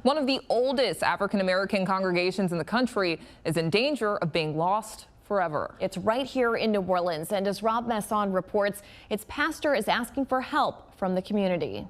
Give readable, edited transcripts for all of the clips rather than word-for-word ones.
One of the oldest African-American congregations in the country is in danger of being lost forever. It's right here in New Orleans, and as Rob Masson reports, its pastor is asking for help from the community.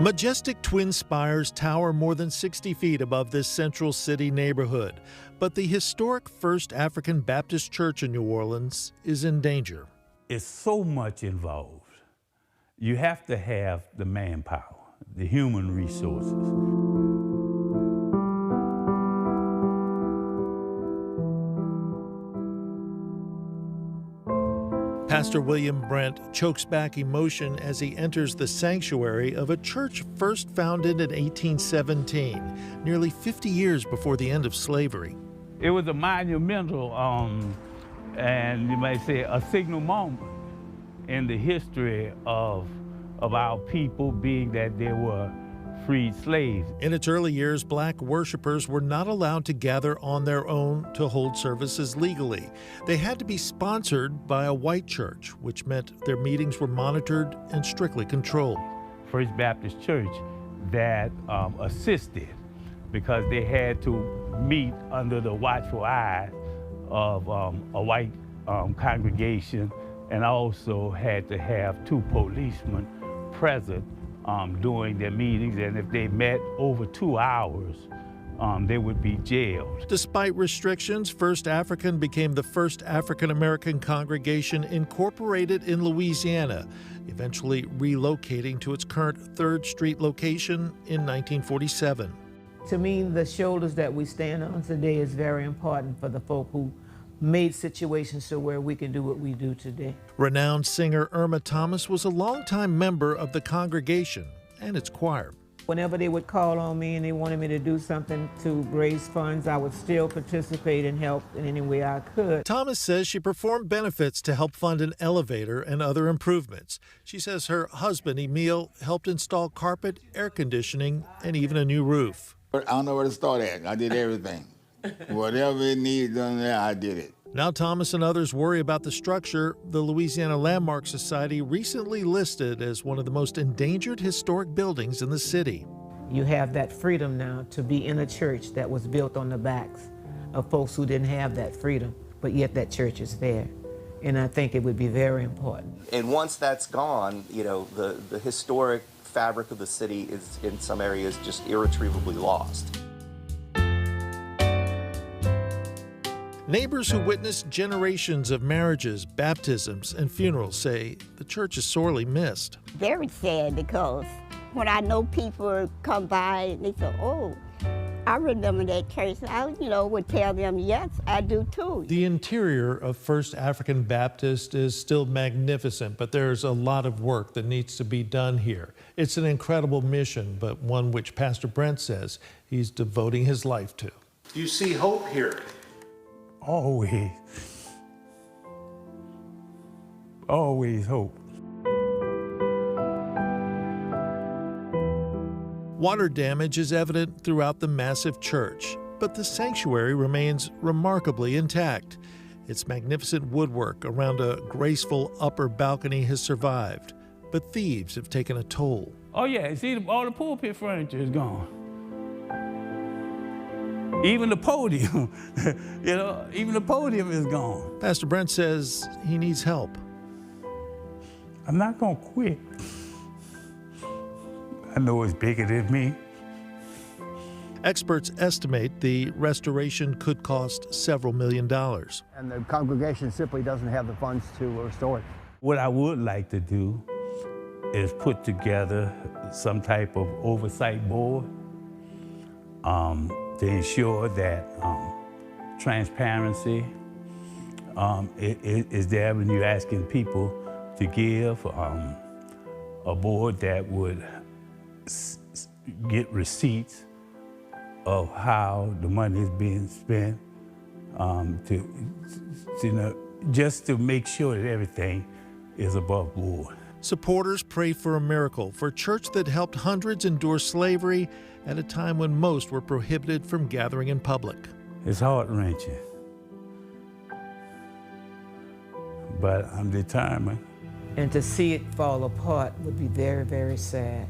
Majestic twin spires tower more than 60 feet above this central city neighborhood, but the historic First African Baptist Church in New Orleans is in danger. It's so much involved. You have to have the manpower, the human resources. Pastor William Brent chokes back emotion as he enters the sanctuary of a church first founded in 1817, nearly 50 years before the end of slavery. It was a monumental, and you might say a signal moment in the history of our people, being that there were freed slaves. In its early years, black worshipers were not allowed to gather on their own to hold services legally. They had to be sponsored by a white church, which meant their meetings were monitored and strictly controlled. First Baptist Church that assisted, because they had to meet under the watchful eye of a white congregation, and also had to have 2 policemen present during their meetings, and if they met over 2 hours, they would be jailed. Despite restrictions, First African became the first African-American congregation incorporated in Louisiana, eventually relocating to its current 3rd Street location in 1947. To me, the shoulders that we stand on today is very important for the folk who made situations so where we can do what we do today. Renowned singer Irma Thomas was a longtime member of the congregation and its choir. Whenever they would call on me and they wanted me to do something to raise funds, I would still participate and help in any way I could. Thomas says she performed benefits to help fund an elevator and other improvements. She says her husband, Emil, helped install carpet, air conditioning, and even a new roof. I don't know where to start at. I did everything. Whatever it needed done there, I did it. Now Thomas and others worry about the structure the Louisiana Landmark Society recently listed as one of the most endangered historic buildings in the city. You have that freedom now to be in a church that was built on the backs of folks who didn't have that freedom, but yet that church is there. And I think it would be very important. And once that's gone, you know, the historic fabric of the city is in some areas just irretrievably lost. Neighbors who witnessed generations of marriages, baptisms, and funerals say the church is sorely missed. Very sad, because when I know people come by and they say, oh, I remember that church, I would tell them, yes, I do too. The interior of First African Baptist is still magnificent, but there's a lot of work that needs to be done here. It's an incredible mission, but one which Pastor Brent says he's devoting his life to. Do you see hope here? Always. Always hope. Water damage is evident throughout the massive church, but the sanctuary remains remarkably intact. Its magnificent woodwork around a graceful upper balcony has survived, but thieves have taken a toll. Oh yeah, see, all the pulpit furniture is gone. Even the podium, even the podium is gone. Pastor Brent says he needs help. I'm not gonna quit. I know it's bigger than me. Experts estimate the restoration could cost several $million. And the congregation simply doesn't have the funds to restore it. What I would like to do is put together some type of oversight board to ensure that transparency is there when you're asking people to give, a board that would get receipts of how the money is being spent, just to make sure that everything is above board. Supporters pray for a miracle for a church that helped hundreds endure slavery at a time when most were prohibited from gathering in public. It's heart-wrenching. but I'm determined. And to see it fall apart would be very, very sad.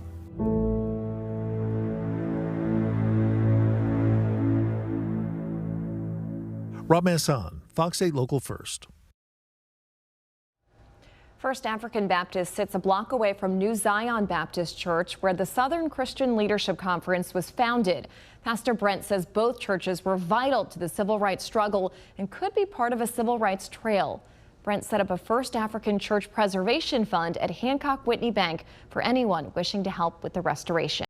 Rob Masson, Fox 8 Local First. First African Baptist sits a block away from New Zion Baptist Church, where the Southern Christian Leadership Conference was founded. Pastor Brent says both churches were vital to the civil rights struggle and could be part of a civil rights trail. Brent set up a First African Church Preservation Fund at Hancock Whitney Bank for anyone wishing to help with the restoration.